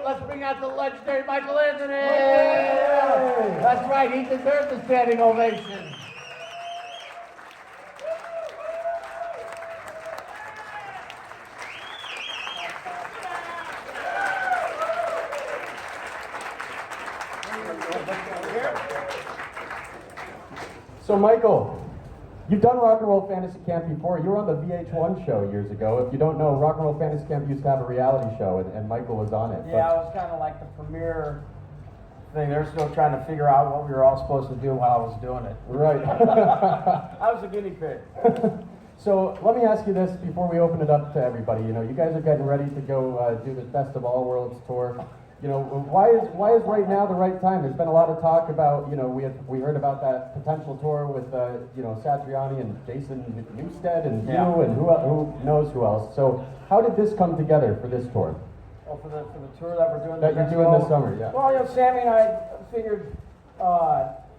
Let's bring out the legendary Michael Anthony! Yay! That's right, he deserves a standing ovation. So Michael, you've done Rock and Roll Fantasy Camp before. You were on the VH1 show years ago. If you don't know, Rock and Roll Fantasy Camp used to have a reality show, and Michael was on it. Yeah, I was kind of like the premiere thing. They're still trying to figure out what we were all supposed to do while I was doing it. Right. I was a guinea pig. So let me ask you this before we open it up to everybody. You know, you guys are getting ready to go do the Best of All Worlds tour. You know, why is right now the right time? There's been a lot of talk about, you know, we heard about that potential tour with, you know, Satriani and Jason Newsted and you and who knows who else. So how did this come together for this tour? Oh, for the tour that we're doing. That you're doing this summer, yeah. Well, you know, Sammy and I figured,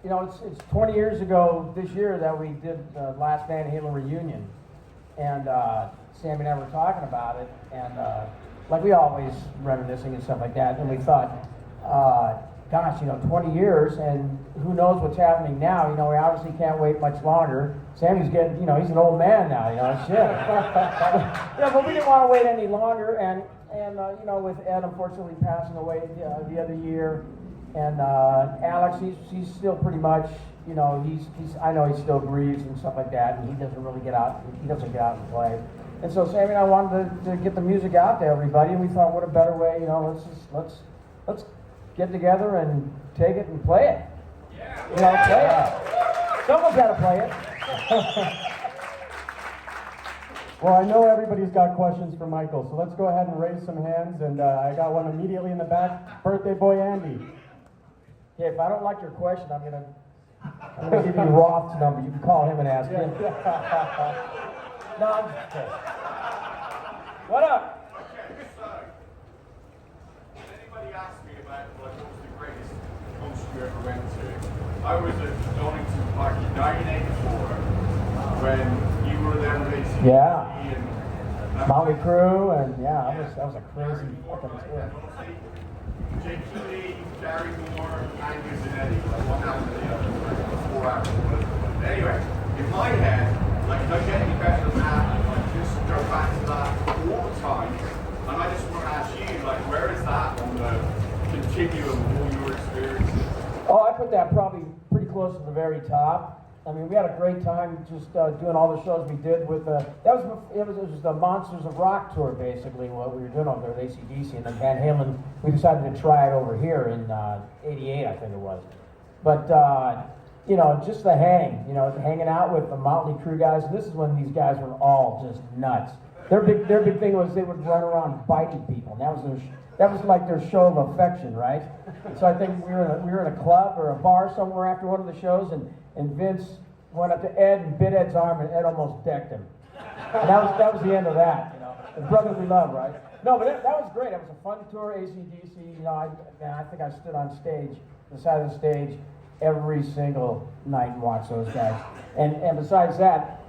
you know, it's 20 years ago this year that we did the last Van Halen reunion, and Sammy and I were talking about it, and like we always reminiscing and stuff like that, and we thought, gosh, you know, 20 years, and who knows what's happening now. You know, we obviously can't wait much longer. Sammy's getting, you know, he's an old man now, you know, shit. Yeah, but we didn't want to wait any longer, and you know, with Ed unfortunately passing away the other year, and Alex, he's still pretty much, you know, I know he still grieves and stuff like that, and he doesn't really get out, and play. And so Sammy and I wanted to get the music out to everybody, and we thought, what a better way, you know, let's get together and take it and play it. Yeah. You know, play it. Someone's got to play it. Well, I know everybody's got questions for Michael, so let's go ahead and raise some hands, and I got one immediately in the back. Birthday boy Andy. Okay, if I don't like your question, I'm gonna give you Roth's number. You can call him and ask him. No, I'm just kidding. What up? Okay, so, when anybody asks me about what was the greatest concert you ever went to, I was at Donington Park in 1984 when you were there with ACDC and Motley Crue, and yeah, that was a crazy fucking tour. Jake Lee, Gary Moore, Angus and Eddie, like one after the other, like 4 hours. But anyway, in my head, like, if I get any better than that, I just go back to that all the time. And I just want to ask you, like, where is that on the continuum of all your experiences? Oh, I put that probably pretty close to the very top. I mean, we had a great time just doing all the shows we did with it was the Monsters of Rock tour, basically, what we were doing over there with AC/DC, and then Van Halen, we decided to try it over here in '88, I think it was. But you know, just the hanging out with the Motley Crue guys, and this is when these guys were all just nuts. Their big thing was they would run around biting people, and that was like their show of affection, right? So I think we were in a club or a bar somewhere after one of the shows, and Vince went up to Ed and bit Ed's arm, and Ed almost decked him. And that was the end of that, you know. The brothers we love, right? No, but that was great. It was a fun tour, AC/DC. You know, I think I stood on stage, the side of the stage, every single night and watched those guys. And besides that,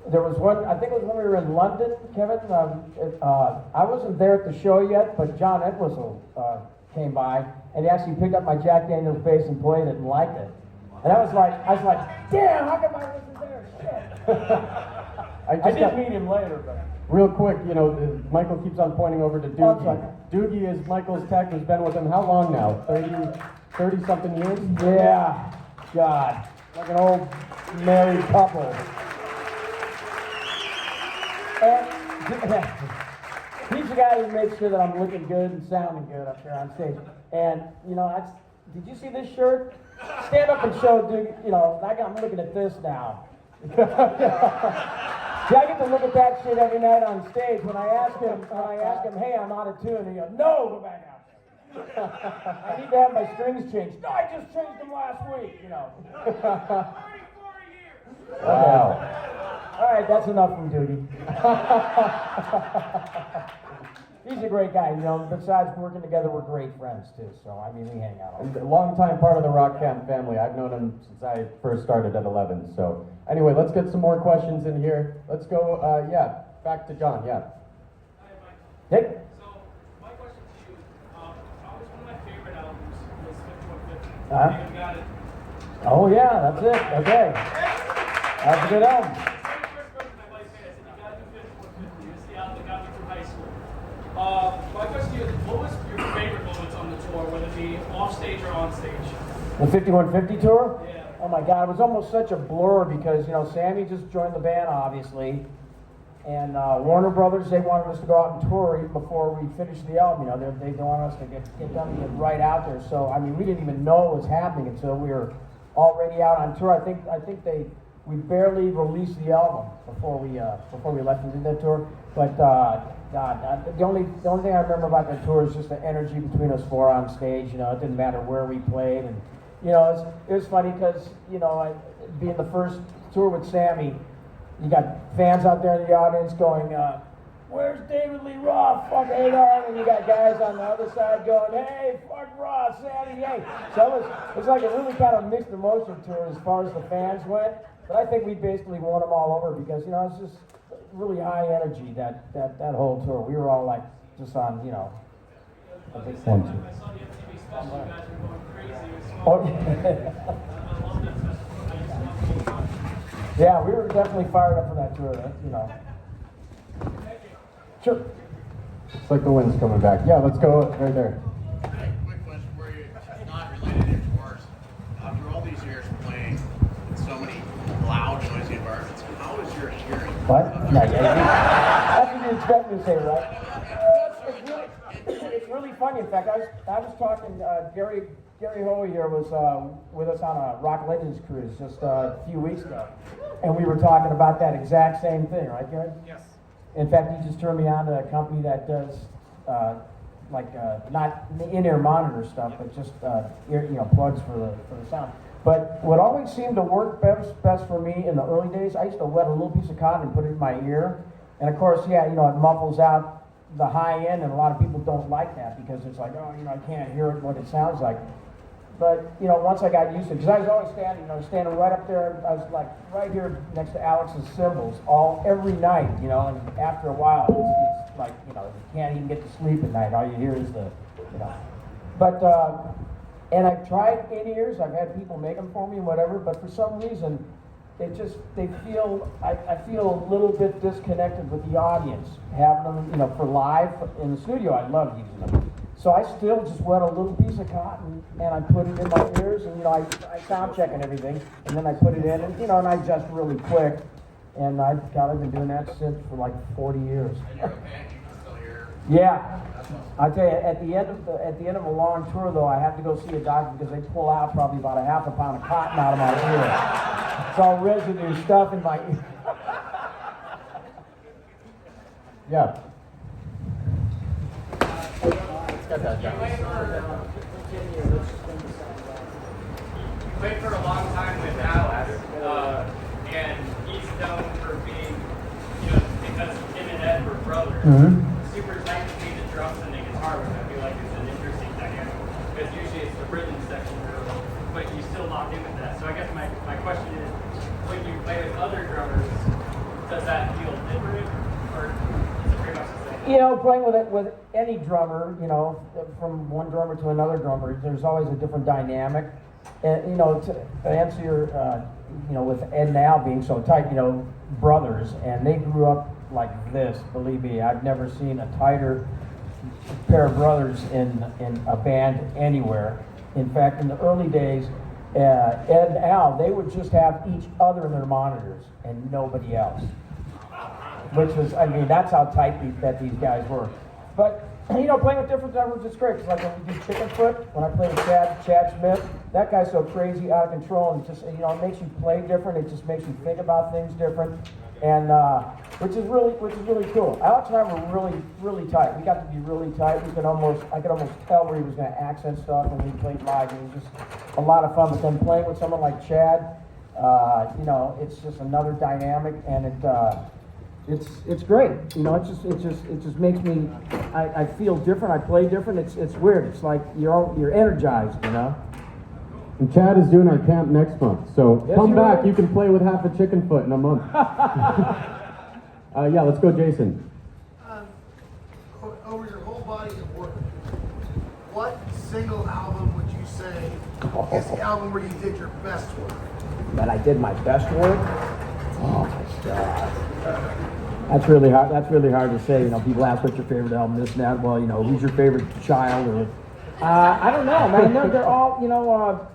there was one, I think it was when we were in London, Kevin. I wasn't there at the show yet, but John Entwistle came by, and he actually picked up my Jack Daniels bass and played it and liked it. And I was like, damn, how come I wasn't there? Shit. I did meet him later, but. Real quick, you know, Michael keeps on pointing over to Doogie. Doogie is Michael's tech, has been with him how long now? 30 something years? Yeah, God, like an old married couple. And he's the guy who makes sure that I'm looking good and sounding good up there on stage. And, you know, did you see this shirt? Stand up and show, dude, you know, I'm looking at this now. See, I get to look at that shit every night on stage. When I ask him, hey, I'm out of tune, he goes, no, go back out there. I need to have my strings changed. No, I just changed them last week, you know. 34 years! Wow. All right, that's enough from Doogie. He's a great guy, you know. Besides working together, we're great friends too. So I mean, we hang out all the time. A long time part of the Rock Camp family. I've known him since I first started at 11. So anyway, let's get some more questions in here. Let's go. Back to John. Yeah. Hi, Mike. Hey. So my question to you, Huh? David got it. Oh yeah, that's it. Okay. That's a good album. Same first question my wife said. I said, you gotta do 5150. It's the album that got me through high school. My question is, what was your favorite moments on the tour, whether it be off stage or on stage? The 5150 tour? Yeah. Oh my God, it was almost such a blur because, Sammy just joined the band, obviously. And Warner Brothers, they wanted us to go out and tour even before we finished the album. They wanted us to get done and get right out there. So, I mean, we didn't even know what was happening until we were already out on tour. I think we barely released the album before we left and did that tour. But God, the only thing I remember about that tour is just the energy between us four on stage. It didn't matter where we played, and it was funny because being the first tour with Sammy, you got fans out there in the audience going, "Where's David Lee Roth? Fuck Halen!" And you got guys on the other side going, "Hey, fuck Roth, Sammy, yay!" So it was like a really kind of mixed emotion tour as far as the fans went. But I think we basically won them all over because it's just really high energy that whole tour. We were all like just on a big one. I saw the MTV special. You guys were going crazy. It was so Oh, I love that special. I used to love it so much. yeah, we were definitely fired up for that tour. Sure. It's like the wind's coming back. Yeah, let's go right there. Hey, quick question for you. It's not related to yours. After all these years playing in so many loud, noisy environments, how is your hearing? What? No, that's what you expect me to say, right? It's really funny. In fact, I was talking. Gary Hoey here was with us on a Rock Legends cruise just a few weeks ago, and we were talking about that exact same thing, right, Gary? Yes. In fact, he just turned me on to a company that does not in-ear monitor stuff, but just plugs for the sound. But what always seemed to work best for me in the early days, I used to wet a little piece of cotton and put it in my ear, and of course, it muffles out the high end, and a lot of people don't like that because it's like, I can't hear it what it sounds like. But once I got used to it, because I was always standing right up there. I was like right here next to Alex's cymbals every night, and after a while, it's like you can't even get to sleep at night. All you hear is But and I've tried in-ears. I've had people make them for me and whatever. But for some reason, I feel a little bit disconnected with the audience having them, for live in the studio. I love using them. So I still just wet a little piece of cotton and I put it in my ears and I sound check and everything and then I put it in and and I adjust really quick and I've been doing that since for like 40 years. And you're a band, you can still hear. Yeah, I tell you, at the end of a long tour though, I have to go see a doctor because they pull out probably about a half a pound of cotton out of my ear. It's all residue stuff in my ear. Yeah. You played for a long time with Alex, and he's known for being, because him and Ed were brothers, super tight between the drums and the guitar, which I feel like is an interesting dynamic, because usually it's the rhythm section, but you still lock in with that. So I guess my question is, when you play with other drummers, does that feel different, or is it pretty much the same? Playing with any drummer, from one drummer to another drummer, there's always a different dynamic. And, to answer your, with Ed and Al being so tight, brothers, and they grew up like this, believe me. I've never seen a tighter pair of brothers in a band anywhere. In fact, in the early days, Ed and Al, they would just have each other in their monitors and nobody else. Which was, that's how tight that these guys were. But, playing with different drummers is great. It's like when we do Chicken Foot, when I play with Chad Smith, that guy's so crazy, out of control, and just, it makes you play different. It just makes you think about things different, and which is really cool. Alex and I were really, really tight. We got to be really tight. I could almost tell where he was going to accent stuff when we played live. It was just a lot of fun. But then playing with someone like Chad, it's just another dynamic, and it's great. It just makes me. I feel different. I play different. It's weird. It's like you're energized. And Chad is doing our camp next month, so Yes, come you back. will. You can play with half a chicken foot in a month. Yeah, let's go, Jason. Over your whole body of work, what single album would you you say is the album where you did your best work? That I did my best work? Oh my God. That's really hard. That's really hard to say. You know, people ask what's your favorite album, this and that. Well, you know, who's your favorite child? Or I don't know, man. They're all, you know.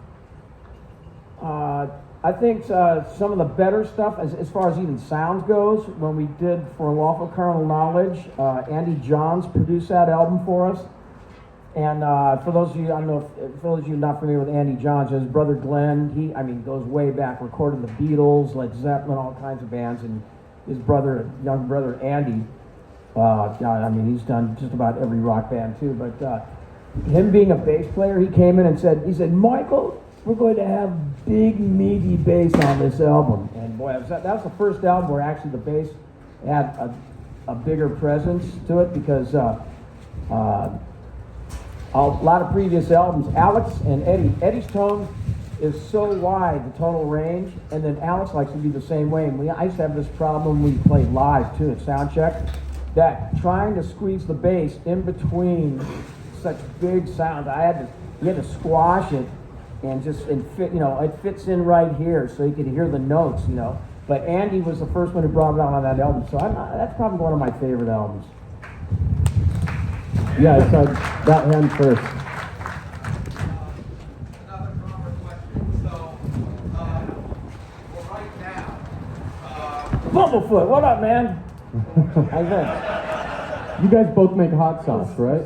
I think some of the better stuff, as far as even sound goes, when we did For Lawful Carnal Knowledge, Andy Johns produced that album for us. And for those of you, I don't know, for those of you not familiar with Andy Johns, his brother Glenn, he goes way back, recorded the Beatles, Led Zeppelin, all kinds of bands, and his brother, young brother Andy, he's done just about every rock band too. But him being a bass player, he came in and said, Michael, we're going to have big meaty bass on this album. And boy, that was the first album where actually the bass had a bigger presence to it, because a lot of previous albums, Alex and Eddie's tone is so wide, the tonal range, and then Alex likes to be the same way. And I used to have this problem when we play live too at sound check, that trying to squeeze the bass in between such big sounds, you had to squash it and fit, you know, it fits in right here so you could hear the notes, you know. But Andy was the first one who brought it on that album, so that's probably one of my favorite albums. Yeah, so that hand first. Another proper question. So, well, right now, Bumblefoot, what up, man? How's that? You guys both make hot sauce, right?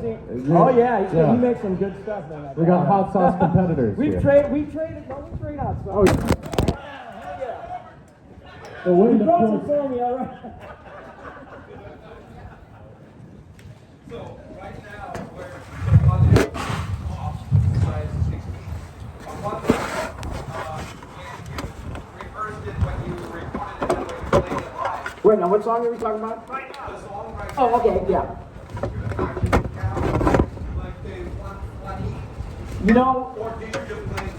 Oh yeah, he makes some good stuff. Man. We got hot sauce competitors We here. trade hot sauce. Oh, yeah. The way You to brought pour- some for me, all right? so right now, we're budget off size 60. On one side, and you reversed it when you recorded it and when you played it live. Wait, now what song are we talking about? Right now, the song right Oh, okay, yeah. like the 120, You know, or do you just play with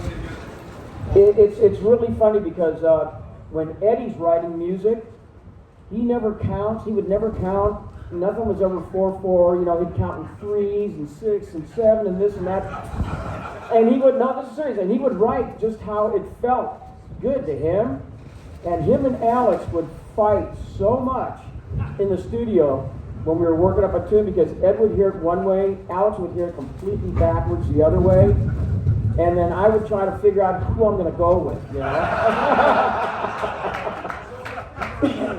the music? it's really funny because when Eddie's writing music, he never counts. He would never count. Nothing was ever 4/4. You know, he'd count in 3s and 6 and 7 and this and that. And he would, no, this is serious. And he would write just how it felt good to him. And him and Alex would fight so much in the studio when we were working up a tune, because Ed would hear it one way, Alex would hear it completely backwards the other way, and then I would try to figure out who I'm going to go with, you know.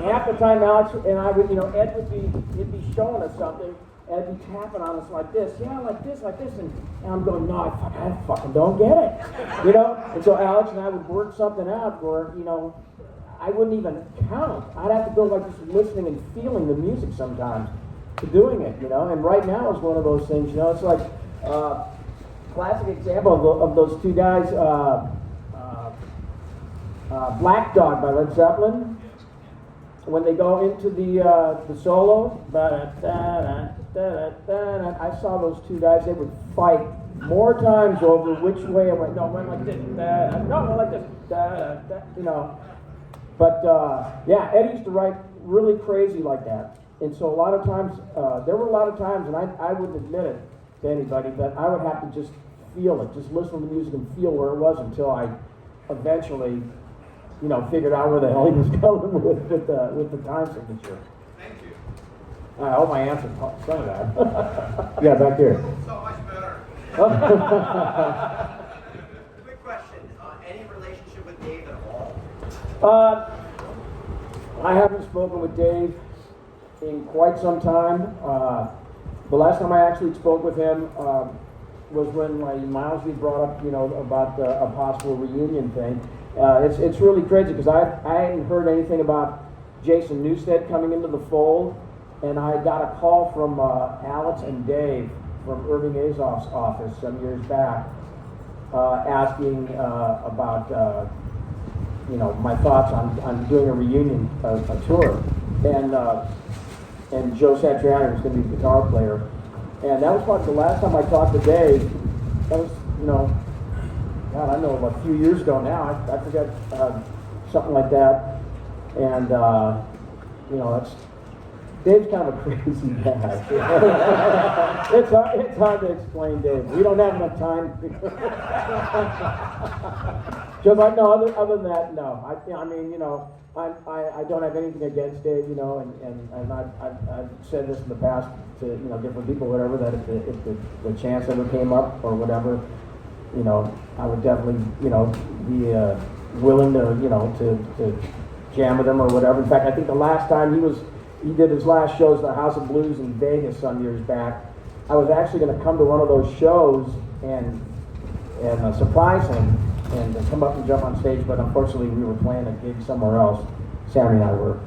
Half the time Alex and I would, you know, Ed would he'd be showing us something, and I'd be tapping on us like this, like this, and I'm going, no, I fucking don't get it, you know. And so Alex and I would work something out where, you know, I wouldn't even count. I'd have to go like just listening and feeling the music sometimes to doing it, you know. And Right Now is one of those things, you know. It's like classic example of those two guys, Black Dog by Led Zeppelin. When they go into the solo, I saw those two guys. They would fight more times over which way I went. No, I went like this. No, I went like this. You know. But yeah, Eddie used to write really crazy like that. And so a lot of times, there were a lot of times, and I wouldn't admit it to anybody, but I would have to just feel it, just listen to the music and feel where it was until I eventually, you know, figured out where the hell he was going with the time signature. Thank you. I hope I answered some of that. Yeah, back here. So much better. Quick question. Any relationship with Dave at all? I haven't spoken with Dave in quite some time. The last time I actually spoke with him was when Milesy brought up, you know, about a possible reunion thing. It's really crazy because I hadn't heard anything about Jason Newsted coming into the fold, and I got a call from Alex and Dave from Irving Azoff's office some years back, asking about you know, my thoughts on doing a reunion, a tour, and Joe Satriani was going to be the guitar player, and that was probably the last time I talked to Dave. That was, you know, God, I know, a few years ago now. I forget, something like that, and you know, Dave's kind of a crazy guy. It's hard to explain Dave. We don't have enough time. Just like, no, other than that, no. I mean, you know, I don't have anything against Dave, you know, and I've said this in the past to, you know, different people, whatever, that if the chance ever came up or whatever, you know, I would definitely, you know, be willing to, you know, to jam with him or whatever. In fact, I think the last time he did his last shows at the House of Blues in Vegas some years back, I was actually going to come to one of those shows and surprise him and come up and jump on stage, but unfortunately we were playing a gig somewhere else. Sammy and I were.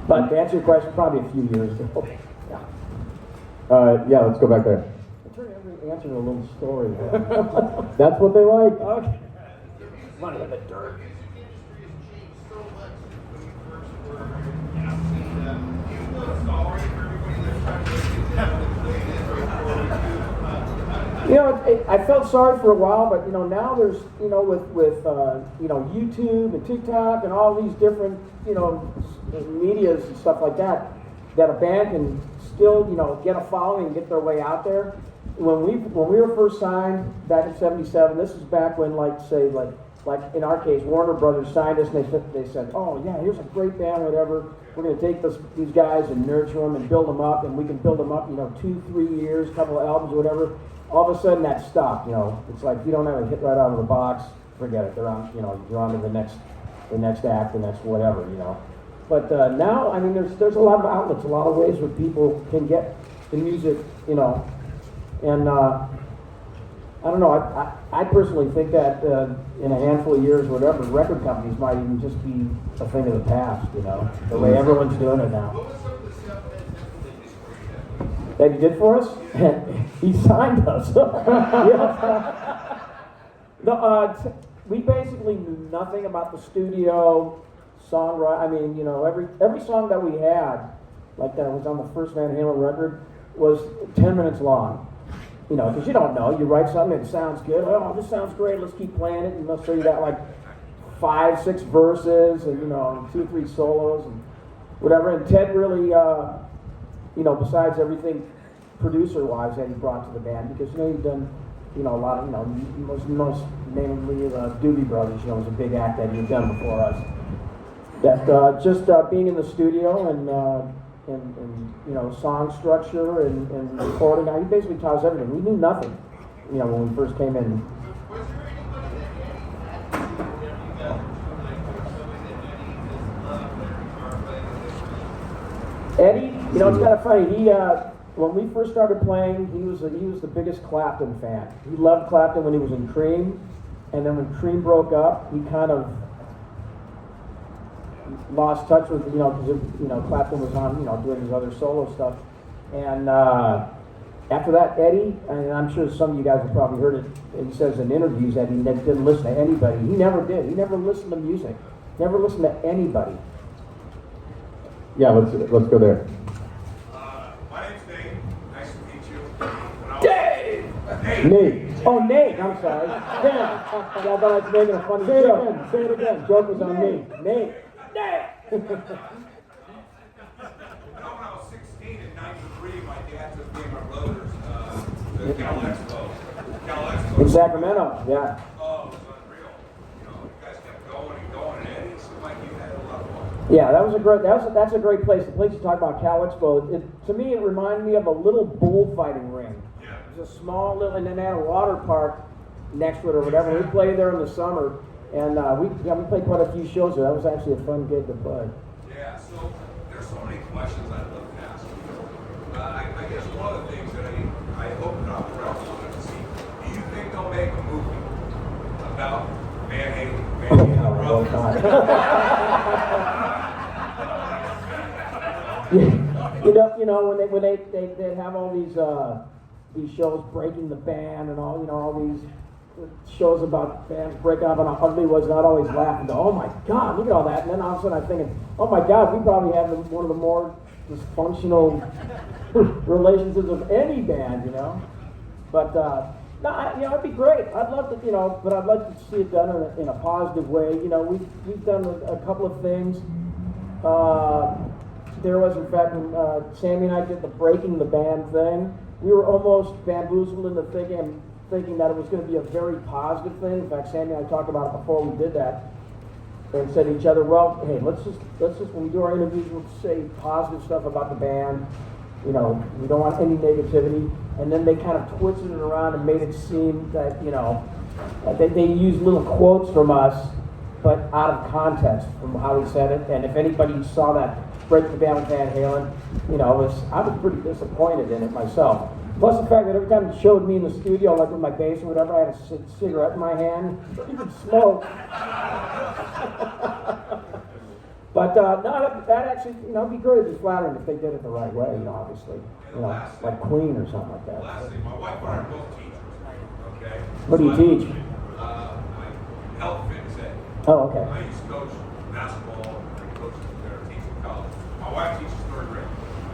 But to answer your question, probably a few years ago. Yeah. Yeah, let's go back there. I turned every answer to a little story. That's what they like. Okay. Money in the dirt. You know, I felt sorry for a while, but you know, now there's, you know, with you know, YouTube and TikTok and all these different, you know, medias and stuff like that, that a band can still, you know, get a following and get their way out there. When we were first signed back in '77, this is back when, like in our case, Warner Brothers signed us, and they said, oh yeah, here's a great band, whatever. We're going to take these guys and nurture them and build them up, and we can build them up, you know, 2-3 years, couple of albums, whatever. All of a sudden that stopped, you know. It's like, if you don't have a hit right out of the box, forget it. They're on, you know, you're on to the next act, the next whatever, you know. But now, I mean, there's a lot of outlets, a lot of ways where people can get the music, you know. And I don't know, I personally think that in a handful of years, whatever, record companies might even just be a thing of the past, you know, the way everyone's doing it now. What was some of the stuff that That he did for us? He signed us. Yeah. No, we basically knew nothing about the studio, songwriting. I mean, you know, every song that we had, like that was on the first Van Halen record, was 10 minutes long. You know, because you don't know. You write something, it sounds good. Oh, this sounds great. Let's keep playing it. And they'll show you that like 5-6 verses and, you know, 2-3 solos and whatever. And Ted really, you know, besides everything producer-wise that he brought to the band, because, you know, he'd done, you know, a lot of, you know, most namely the Doobie Brothers, you know, was a big act that he had done before us. That just being in the studio and you know, song structure and recording, he basically taught us everything. We knew nothing, you know, when we first came in. was there anybody that Eddie, you know, it's kind of funny. He, when we first started playing, he was the biggest Clapton fan. He loved Clapton when he was in Cream, and then when Cream broke up, he kind of lost touch with, you know, because, you know, Clapton was on, you know, doing his other solo stuff. And after that, Eddie, and I'm sure some of you guys have probably heard it, he says in interviews that he didn't listen to anybody. He never did. He never listened to music. Never listened to anybody. Yeah, let's go there. my name's Dave. Nice to meet you. Dave! Nate. Oh, Nate. I'm sorry. Yeah. Yeah, I thought I was making a funny joke. Say it again. Joke was on me. Nate. Nate! You know, when I was 16 in '93, my dad took me and my brothers to Cal Expo. In Sacramento, yeah. Oh, it was unreal. You know, you guys kept going and going, and Eddie seemed like you had a lot of fun. Yeah, that's a great place. The place you talk about, Cal Expo, to me it reminded me of a little bullfighting ring. Yeah. It was a small little, and then they had a water park next to it or whatever. We played there in the summer, and we played quite a few shows there. That was actually a fun gig to play. Yeah, so there's so many questions I'd love to ask you. I guess one of the things that I hope not wanted to see, do you think they'll make a movie about Van Halen Oh, God. you know when they have all these shows breaking the band and all, you know, all these shows about bands breaking up, and Ugly was not always laughing. Oh my God, look at all that! And then all of a sudden I'm thinking, oh my God, we probably have one of the more dysfunctional relationships of any band, you know. But no, you know, it'd be great. I'd love to, you know, but I'd like to see it done in a positive way. You know, we've done a couple of things. there was, in fact, when Sammy and I did the breaking the band thing, we were almost bamboozled into thinking that it was going to be a very positive thing. In fact, Sammy and I talked about it before we did that, and said to each other, well, hey, let's just when we do our interviews, we'll say positive stuff about the band. You know, we don't want any negativity. And then they kind of twisted it around and made it seem that, you know, they used little quotes from us, but out of context from how he said it. And if anybody saw that Break the Band with Van Halen, you know, I was pretty disappointed in it myself. Plus the fact that every time he showed me in the studio, like with my bass or whatever, I had a cigarette in my hand. You could smoke. But no, that actually, you know, it'd be great, it'd be flattering if they did it the right way, you know, obviously. You know, like Queen or something like that. Last thing, my wife and I are both teachers, okay? What do you teach? Health fitness ed. Oh, okay. I used to coach basketball, I coach teach in college. My wife teaches third grade.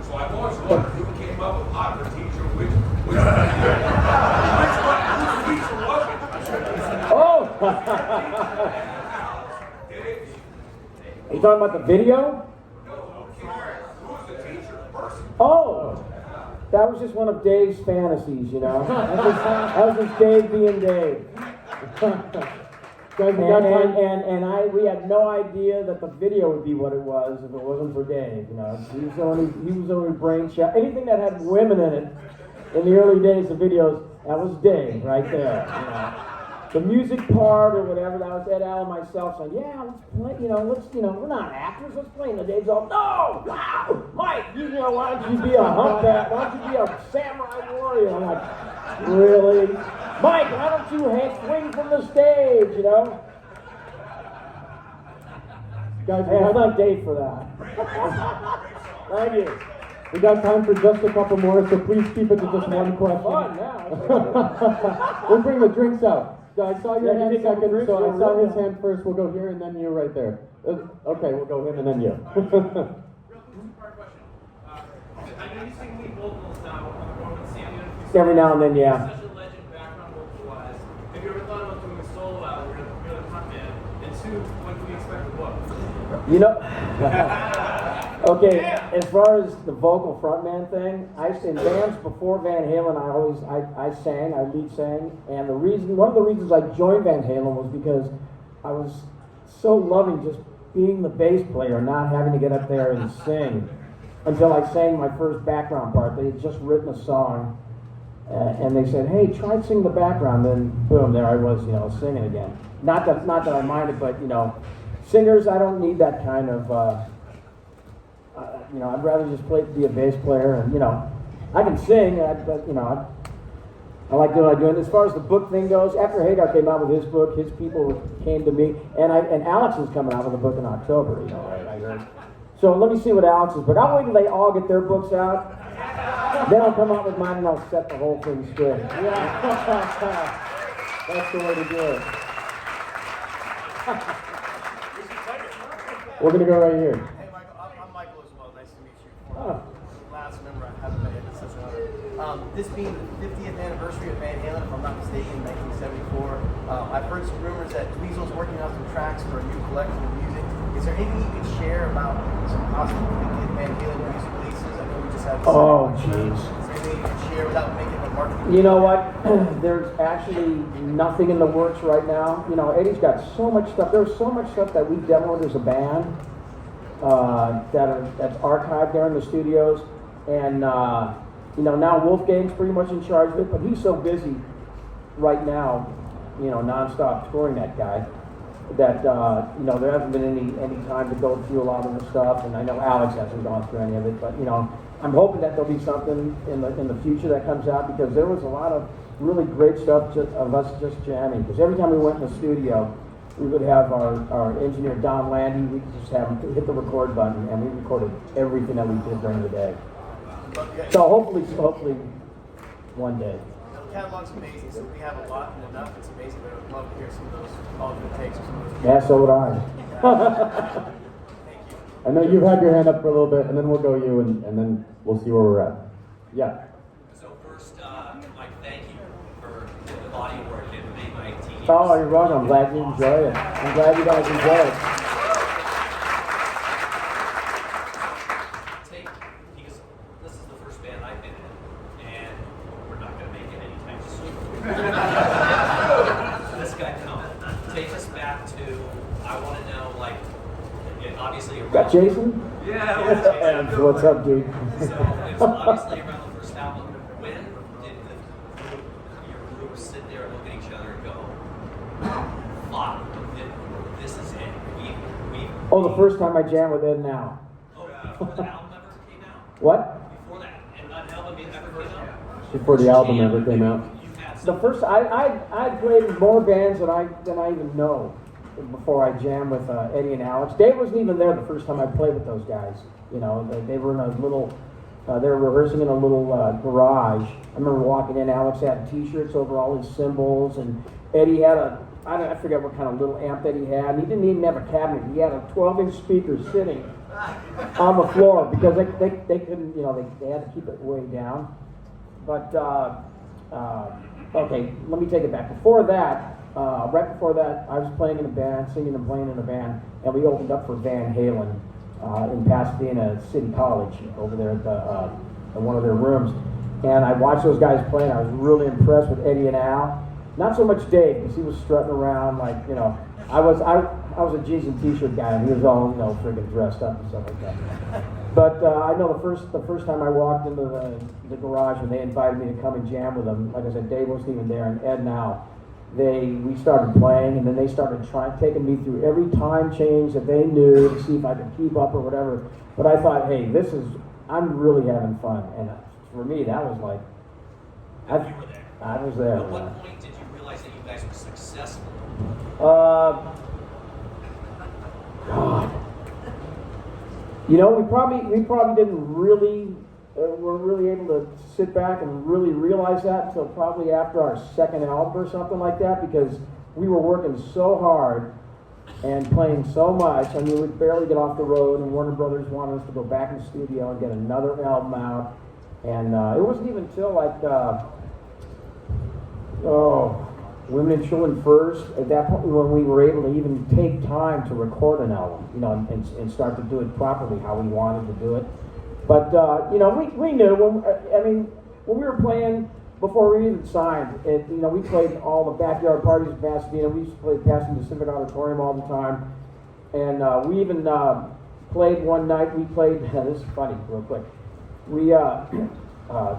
So I've always wondered who came up with hot for teacher, which teacher was it? Oh! Are you talking about the video? Oh! That was just one of Dave's fantasies, you know? That was just Dave being Dave. And we had no idea that the video would be what it was if it wasn't for Dave, you know? He was the only brain child. Anything that had women in it in the early days of videos, that was Dave right there, you know? The music part or whatever, that was Ed Al and myself saying, yeah, let's play, we're not actors, let's play. And the Dave's all, no, wow, Mike, why don't you be a humpback, why don't you be a samurai warrior? I'm like, really? Mike, why don't you swing from the stage, you know? Guys, Hey, I thank Dave for that. Thank you. we got time for just a couple more, so please keep it to just one question. Fun now. We'll bring the drinks out. I saw your Yeah, hand you second, drink, so I you're saw right his now. hand first. We'll go here and then you right there. Okay, we'll go him and then you. Real two-part question. I know you sing lead vocals now on the road with Samuel. Every now and then, yeah. Such a legend background vocal-wise. Have you ever thought about doing a solo album where you're the front man? And two, when can we expect the book? You know, okay, as far as the vocal frontman thing, I in bands before Van Halen, I sang, I lead sang, and one of the reasons I joined Van Halen was because I was so loving just being the bass player, not having to get up there and sing, until I sang my first background part. They had just written a song, and they said, hey, try sing the background, then boom, there I was, singing again. Not that I minded, but, singers, I don't need that kind of, I'd rather just be a bass player, and, I can sing, but, I like doing what I do. And as far as the book thing goes, after Hagar came out with his book, his people came to me, and Alex is coming out with a book in October, right, I heard. So let me see what Alex's book, I'll wait till they all get their books out, then I'll come out with mine and I'll set the whole thing straight. Yeah. That's the way to do it. We're gonna go right here. Hey, Michael, I'm Michael as well. Nice to meet you. Oh. Last member I haven't met yet. It's such an honor. This being the 50th anniversary of Van Halen, if I'm not mistaken, in 1974, I've heard some rumors that Dweezil's working on some tracks for a new collection of music. Is there anything you could share about some possible 50th Van Halen music releases? I know we just had. Oh, jeez. Is there anything you could share without making a marketing? You know what? There's actually nothing in the works right now. Eddie's got so much stuff. There's so much stuff that we demoed as a band that's archived there in the studios. And, now Wolfgang's pretty much in charge of it, but he's so busy right now, nonstop touring that guy, that, there hasn't been any time to go through a lot of the stuff. And I know Alex hasn't gone through any of it, but, I'm hoping that there'll be something in the future that comes out, because there was a lot of really great stuff of us just jamming. Because every time we went in the studio, we would have our engineer Don Landy, we could just have him hit the record button, and we recorded everything that we did during the day. So hopefully one day. The catalog's amazing, so we have a lot and enough. It's amazing, but I would love to hear some of those alternate takes or some of those. Yeah, so would I. I know you've had your hand up for a little bit, and then we'll go you, and then we'll see where we're at. Yeah. So first, Mike, thank you for the body of work that made my team. Oh, you're welcome. I'm glad you enjoy it. I'm glad you guys enjoy it. Got Jason? Yeah, What's up, dude? So it's obviously around the first album. When did your group sit there and look at each other and go, fuck, this is it. We Oh, the first time I jammed with Ed Now. Oh, before the album ever came out? What? Before that, and an album ever came out? Before the album ever came out. You had The some, first, I played in more bands than I even know before I jammed with Eddie and Alex. Dave wasn't even there the first time I played with those guys. You know, they were in a little, they were rehearsing in a little garage. I remember walking in, Alex had t-shirts over all his cymbals, and Eddie had I forget what kind of little amp that he had. And he didn't even have a cabinet. He had a 12-inch speaker sitting on the floor because they couldn't, you know, they had to keep it way down. But, okay, let me take it back. Before that, right before that, I was playing in a band, singing and playing in a band, and we opened up for Van Halen in Pasadena City College over there at in one of their rooms. And I watched those guys play, and I was really impressed with Eddie and Al. Not so much Dave, because he was strutting around like, you know, I was a jeans and t-shirt guy, and he was all, you know, friggin' dressed up and stuff like that. But I know the first time I walked into the garage and they invited me to come and jam with them, like I said, Dave wasn't even there, and Ed and Al, we started playing, and then they started taking me through every time change that they knew to see if I could keep up or whatever. But I thought, hey, I'm really having fun, and for me, that was like, you were there. I was there. At what point did you realize that you guys were successful? God. You know, we probably didn't really were really able to sit back and really realize that until probably after our second album or something like that, because we were working so hard and playing so much. I mean, we'd barely get off the road, and Warner Brothers wanted us to go back in the studio and get another album out. And it wasn't even until like, Women and Children First, at that point when we were able to even take time to record an album, you know, and start to do it properly how we wanted to do it. But, you know, we knew, when we were playing, before we even signed, you know, we played all the backyard parties in Pasadena. We used to play Pasadena Civic Auditorium all the time. And we even played one night, this is funny, real quick.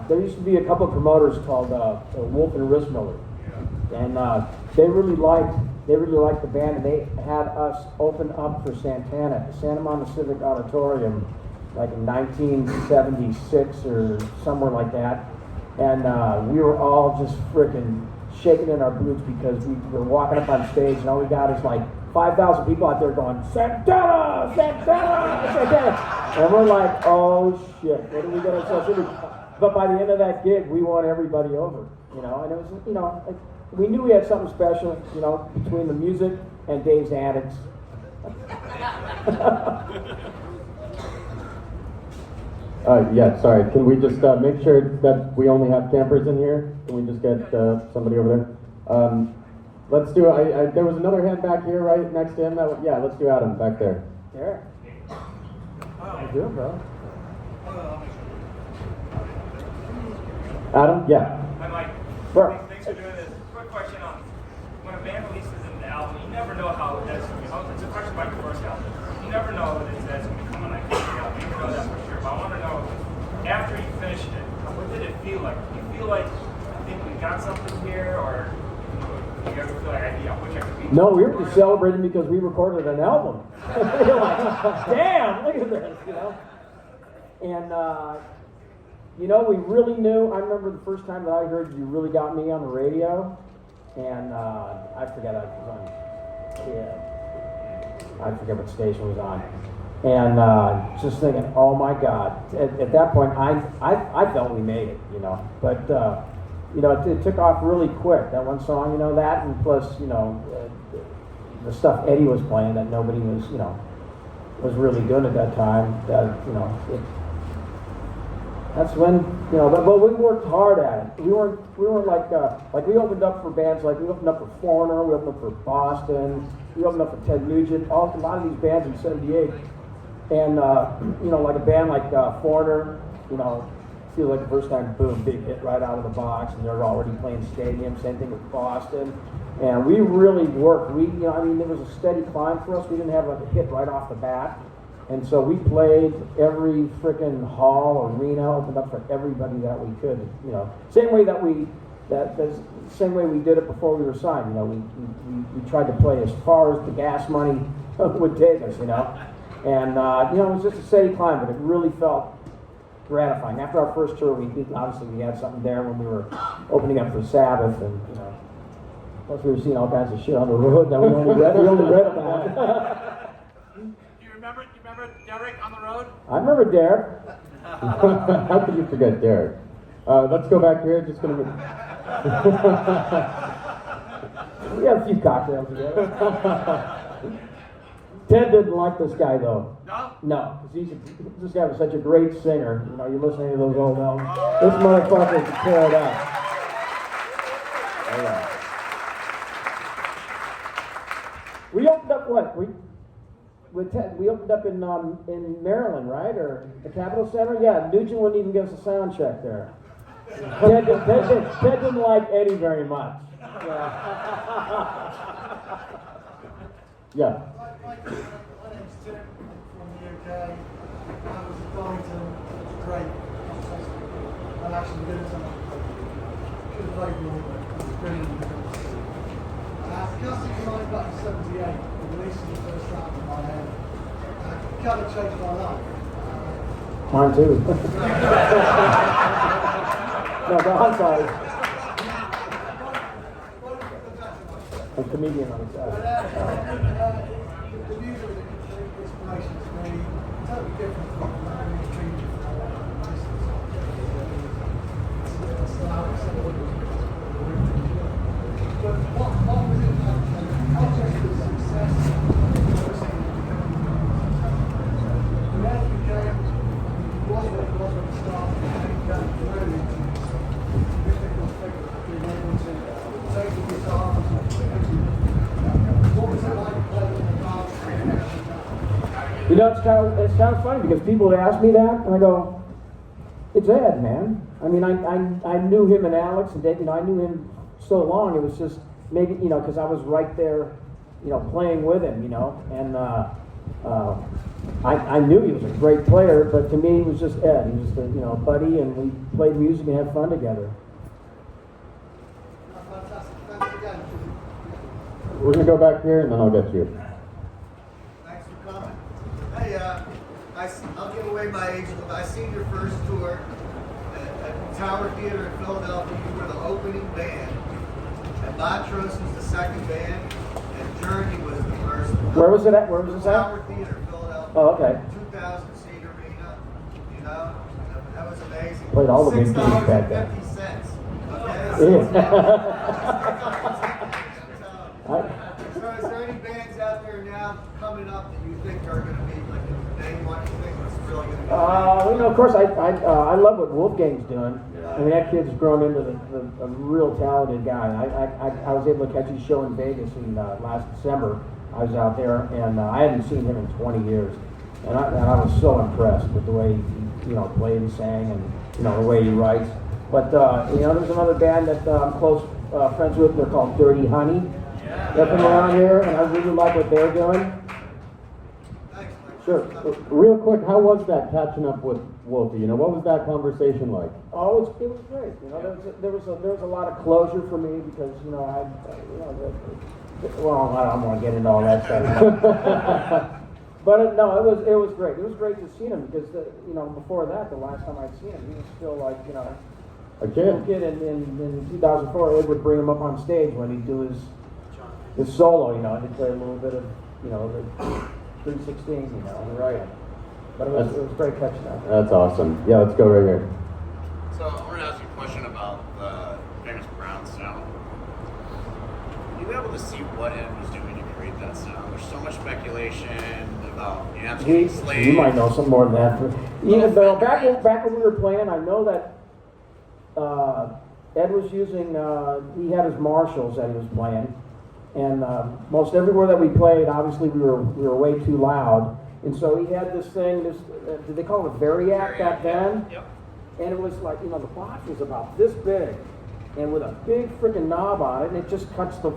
There used to be a couple of promoters called Wolf and Rissmiller. And they really liked the band, and they had us open up for Santana at the Santa Monica Civic Auditorium, like in 1976 or somewhere like that. And we were all just freaking shaking in our boots because we were walking up on stage, and all we got is like 5,000 people out there going, Santana, Santana, Santana. And we're like, oh shit, what are we going to do? But by the end of that gig, we won everybody over, you know, and it was, you know, we knew we had something special, you know, between the music and Dave's antics. Yeah, sorry. Can we just make sure that we only have campers in here? Can we just get somebody over there? Let's do. There was another hand back here, right next to him. Yeah, let's do Adam back there. Yeah. How you doing, bro? Adam, yeah. Hi, Mike. Sure. Thanks for doing this. Quick question on when a band releases an album, you never know how that's going to be. It's a question about your first album. You never know that that's going to be coming like this album. You never know that for sure. But I want to know, after you finished it, what did it feel like? Do you feel like, I think we got something here, or do you ever feel like, I wish I could be? No, we were just celebrating because we recorded an album. You're like, damn, look at this, you know. And you know, we really knew. I remember the first time that I heard You Really Got Me on the radio, and I forget I was on. Yeah, I forget what station it was on, and just thinking, oh my God! At that point, I felt we made it, you know. But you know, it took off really quick. That one song, you know, that, and plus, you know, the stuff Eddie was playing that nobody was, you know, was really doing at that time. That, you know. That's when, you know, but we worked hard at it. We weren't like we opened up for bands, like we opened up for Foreigner, we opened up for Boston, we opened up for Ted Nugent, a lot of these bands in '78. And, you know, like a band like Foreigner, you know, feels like the first time, boom, big hit right out of the box, and they're already playing stadiums. Same thing with Boston. And we really worked. You know, I mean, it was a steady climb for us. We didn't have like a hit right off the bat. And so we played every frickin' hall, arena, opened up for everybody that we could, you know. Same way that's the same way we did it before we were signed, you know. We tried to play as far as the gas money would take us, you know. And, you know, it was just a steady climb, but it really felt gratifying. After our first tour, obviously we had something there when we were opening up for Sabbath, and, you know, plus we were seeing all kinds of shit on the road that we only read about. You remember Derek on the road? I remember Derek. How could you forget Derek? Let's go back here. Just gonna. We had a few cocktails together. Ted didn't like this guy though. No? No, because this guy was such a great singer. You know, you're listening to those old albums. This motherfucker could tear it up. Oh, yeah. We opened up what? With Ted, we opened up in Maryland, right, or the Capitol Center? Yeah, Nugent wouldn't even give us a sound check there. Ted didn't like Eddie very much. Yeah. My name's Tim from the UK. I was at Donington, which was great. And actually did something. Could have played more, but it was brilliant. Casting came back in 78, releasing the first album in my head. It kind of changed my life. Mine too. No, I'm sorry. I'm a comedian on the side. The music was a complete inspiration to me. Totally different from the mainstream artists. That's how it's But what was it like? How just the success when that became, was what it was at the start, and it became really difficult figure, being able to take the guitar and what was it like playing in the car? You know, it sounds funny because people ask me that, and I go, it's Ed, man. I mean, I knew him and Alex, and Dave, you know, I knew him so long. It was just maybe, you know, because I was right there, you know, playing with him, you know, and I knew he was a great player, but to me, he was just Ed. He was the, you know, buddy, and we played music and had fun together. Fantastic. Thanks again. We're gonna go back here, and then I'll get you. Thanks for coming. Hey, I'll give away my age. I seen your first tour at Tower Theater in Philadelphia. You were the opening band, and Montrose was the second band, and Journey was the first one. Where was it at? Where was this at? Tower Theater, Philadelphia. Oh, okay. 2,000 seat arena. You know, that was amazing. Played all the big gigs back then. So is there any bands out there now coming up that you think are going to be like a name one you think is really going to be? You know, of course, I love what Wolfgang's doing. I mean, that kid's grown into a real talented guy. I was able to catch his show in Vegas in last December. I was out there, and I hadn't seen him in 20 years, and I was so impressed with the way he, you know, played and sang, and you know the way he writes. But you know, there's another band that I'm close friends with. They're called Dirty Honey. They're from around here, and I really like what they're doing. Sure. Real quick, how was that catching up with Wolfie? You know, what was that conversation like? Oh, it was great. You know, there was a lot of closure for me because you know well, I don't want to get into all that stuff. But no, it was great. It was great to see him because you know, before that, the last time I'd seen him, he was still like, you know, a kid. In 2004, Ed would bring him up on stage when he'd do his solo, you know, and he'd play a little bit of, you know, the 316, you know. Right. But it was great catching up. That's awesome. Yeah, let's go right here. So I want to ask you a question about the famous Brown sound. Were you able to see what Ed was doing to create that sound? There's so much speculation about the absolute slave. You might know some more than that. Even though back when we were playing, I know that Ed was using. He had his Marshalls that he was playing, and most everywhere that we played, obviously we were way too loud, and so he had this thing. Did they call it a Variac back then? Yep. And it was like, you know, the box was about this big, and with a big freaking knob on it, and it just cuts the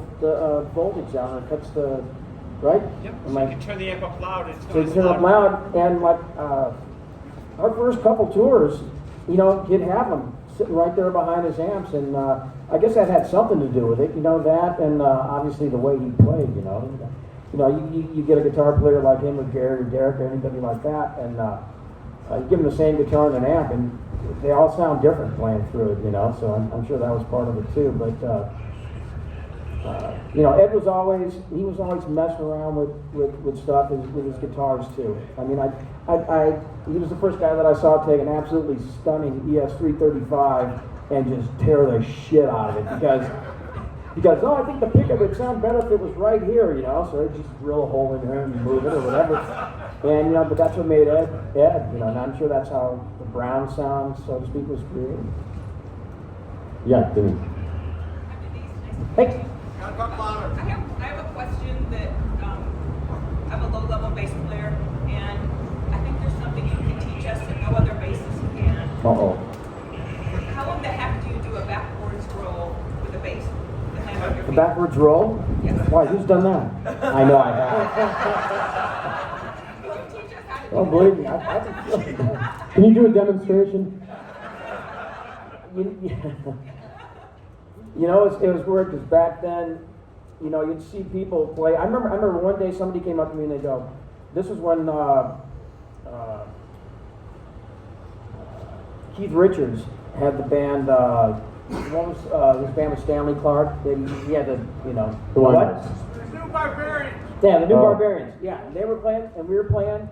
voltage down, and it cuts the right? Yep. And So like, you can turn the amp up loud. It's so going you turn up loud, and like our first couple tours, you know, he'd have him sitting right there behind his amps, and I guess that had something to do with it, you know, that, and obviously the way he played, you know. You get a guitar player like him or Jerry or Derek or anybody like that, and you give them the same guitar and an amp, and they all sound different playing through it, you know. So I'm sure that was part of it too. But you know, Ed was always messing around with stuff with his guitars too. I mean, he was the first guy that I saw take an absolutely stunning ES335 and just tear the shit out of it because oh, I think the pickup would sound better if it was right here, you know. So they just drill a hole in there and move it or whatever. And you know, but that's what made Ed, you know. And I'm sure that's how the Brown sound, so to speak, was created. Yeah, Timmy. Hey. I have a question that I'm a low-level bass player, and I think there's something you can teach us that no other bassist can. Uh-oh. How in the heck do you do a backwards roll with a bass? The hand on your The feet? backwards roll? Yes. Why, who's done that? I know I have. Can you teach us how to do Oh, that? believe me. Can you do a demonstration? You know, it was weird because back then, you know, you'd see people play. I remember one day somebody came up to me and they go, this was when Keith Richards had the band, what was his band with Stanley Clark? He had the, you know, The one. what? The New Barbarians. Yeah, the New Oh. Barbarians. Yeah, and they were playing, and we were playing,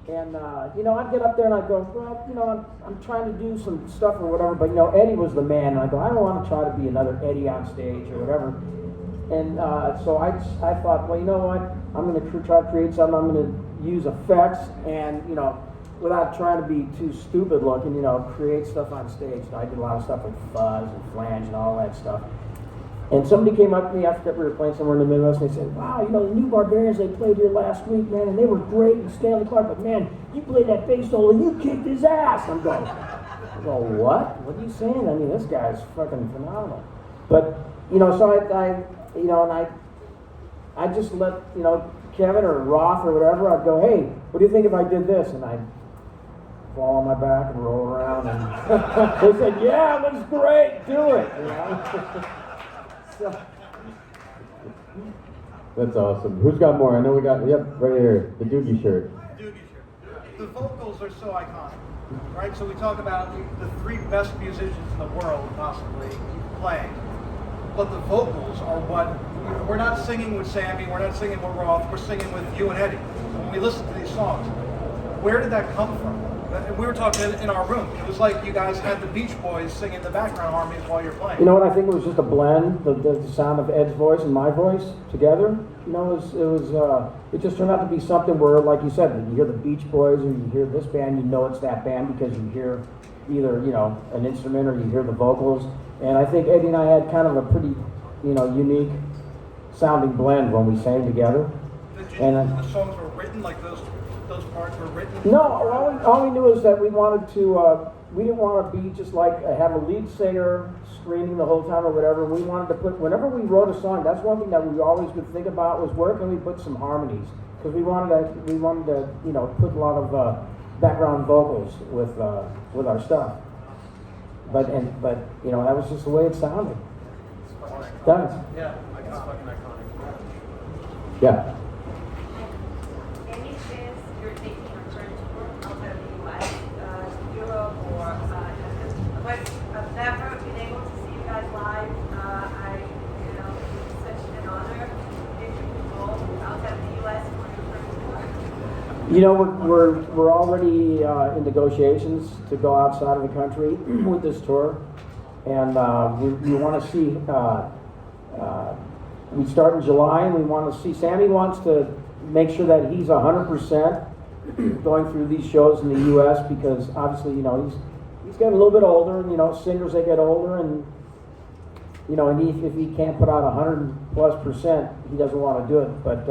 and you know, I'd get up there and I'd go, well, you know, I'm trying to do some stuff or whatever, but you know, Eddie was the man, and I go, I don't want to try to be another Eddie on stage or whatever. And so I thought, well, you know what? I'm going to try to create something. I'm going to use effects, and you know, without trying to be too stupid looking, you know, create stuff on stage. So I did a lot of stuff with fuzz and flange and all that stuff. And somebody came up to me after we were playing somewhere in the Midwest, and they said, wow, you know, the New Barbarians, they played here last week, man, and they were great, and Stanley Clark, but man, you played that bass solo and you kicked his ass. I'm going, what? What are you saying? I mean, this guy's fucking phenomenal. But, you know, so I you know, and I just let, you know, Kevin or Roth or whatever, I'd go, hey, what do you think if I did this? And I'd fall on my back and roll around, and they said, yeah, it looks great, do it, you know. So, That's awesome. Who's got more? I know we got, yep, right here, the Doogie shirt. The vocals are so iconic, right? So we talk about the three best musicians in the world possibly playing, but the vocals are what, we're not singing with Sammy, we're not singing with Roth, we're singing with you and Eddie. When we listen to these songs, where did that come from? And we were talking in our room. It was like you guys had the Beach Boys singing the background harmonies while you're playing. you know what, I think it was just a blend, the sound of Ed's voice and my voice together. You know, it just turned out to be something where, like you said, you hear the Beach Boys or you hear this band, you know it's that band because you hear either, you know, an instrument or you hear the vocals. And I think Eddie and I had kind of a pretty, you know, unique sounding blend when we sang together. The songs were written like those parts were written? No, all we knew is that we wanted to, we didn't want to be just like, have a lead singer screaming the whole time or whatever. We wanted to put, whenever we wrote a song, that's one thing that we always would think about was where can we put some harmonies? Because we wanted to, you know, put a lot of background vocals with our stuff. But you know, that was just the way it sounded. Done. Yeah, like it's fucking iconic. Yeah. Any chance you're taking a French tour outside of the US, Europe, or I've never been able to see you guys live. It's such an honor if you could go outside of the US for your French tour. You know, we're already in negotiations to go outside of the country with this tour, and we want to see. We start in July, and we want to see. Sammy wants to make sure that he's 100% going through these shows in the U.S. because obviously, you know, he's getting a little bit older, and you know, singers they get older, and you know, and if he can't put out 100+%, he doesn't want to do it. But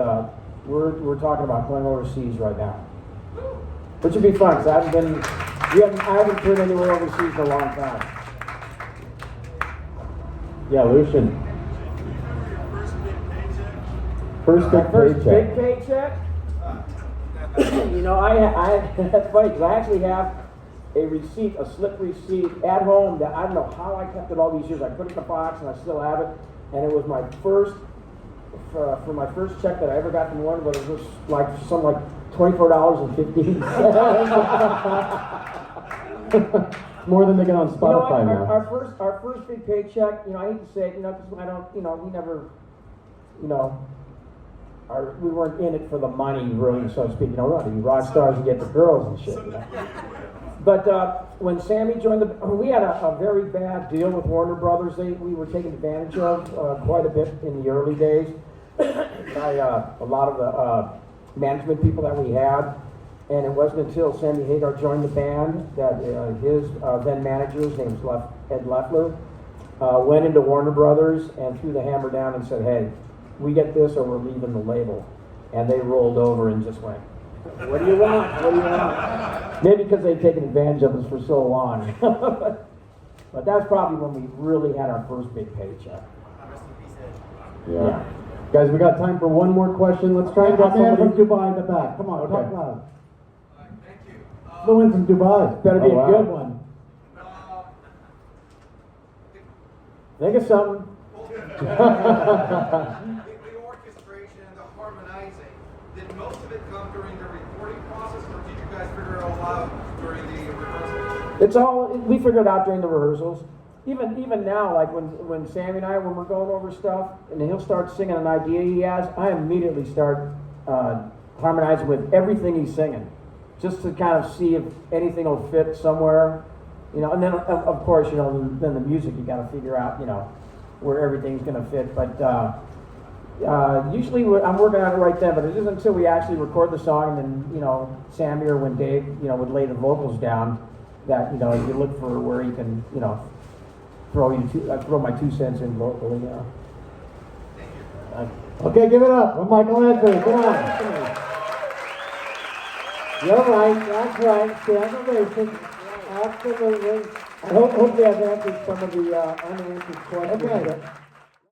we're talking about going overseas right now, which would be fun because I haven't toured anywhere overseas in a long time. Yeah, Lucian. First My big first paycheck. big paycheck? You know, that's funny, 'cause I actually have a receipt, a slip receipt at home that I don't know how I kept it all these years. I put it in the box and I still have it. And it was my first, for my first check that I ever got from Warner Brothers. It was like something like $24.15. More than they get on You know what, Spotify now. our first big paycheck, you know, I hate to say it, you know, because I don't, you know, we never, you know, we weren't in it for the money, really, so to speak. You know, we wanted to be rock stars and get the girls and shit. You know? But when Sammy joined we had a very bad deal with Warner Brothers. We were taken advantage of quite a bit in the early days by a lot of the management people that we had. And it wasn't until Sammy Hagar joined the band that his then manager, his name was Ed Leffler, went into Warner Brothers and threw the hammer down and said, "Hey, we get this or we're leaving the label." And they rolled over and just went, "What do you want? What do you want?" Maybe because they'd taken advantage of us for so long. But that's probably when we really had our first big paycheck. Yeah. Guys, we got time for one more question. Let's try and get A man from somebody. Dubai in the back. Come on, Okay. talk loud. Thank you. Flew in from Dubai. Better be Oh, a wow. good one. Think of something. The orchestration and the harmonizing, did most of it come during the recording process, or did you guys figure it all out during the rehearsals? It's all we figured out during the rehearsals. Even now, like when Sammy and I, when we're going over stuff, and he'll start singing an idea he has, I immediately start harmonizing with everything he's singing, just to kind of see if anything will fit somewhere, you know. And then of course, you know, then the music you got to figure out, you know, where everything's going to fit. But usually I'm working on it right then, but it isn't until we actually record the song and then, you know, Sammy or when Dave, you know, would lay the vocals down that, you know, you look for where you can, you know, throw my 2 cents in vocally, you know. Okay, give it up for Michael Anthony. Come on. You're right. That's right. Stand ovation. Absolutely. Hopefully I've answered some of the unanswered questions. Okay.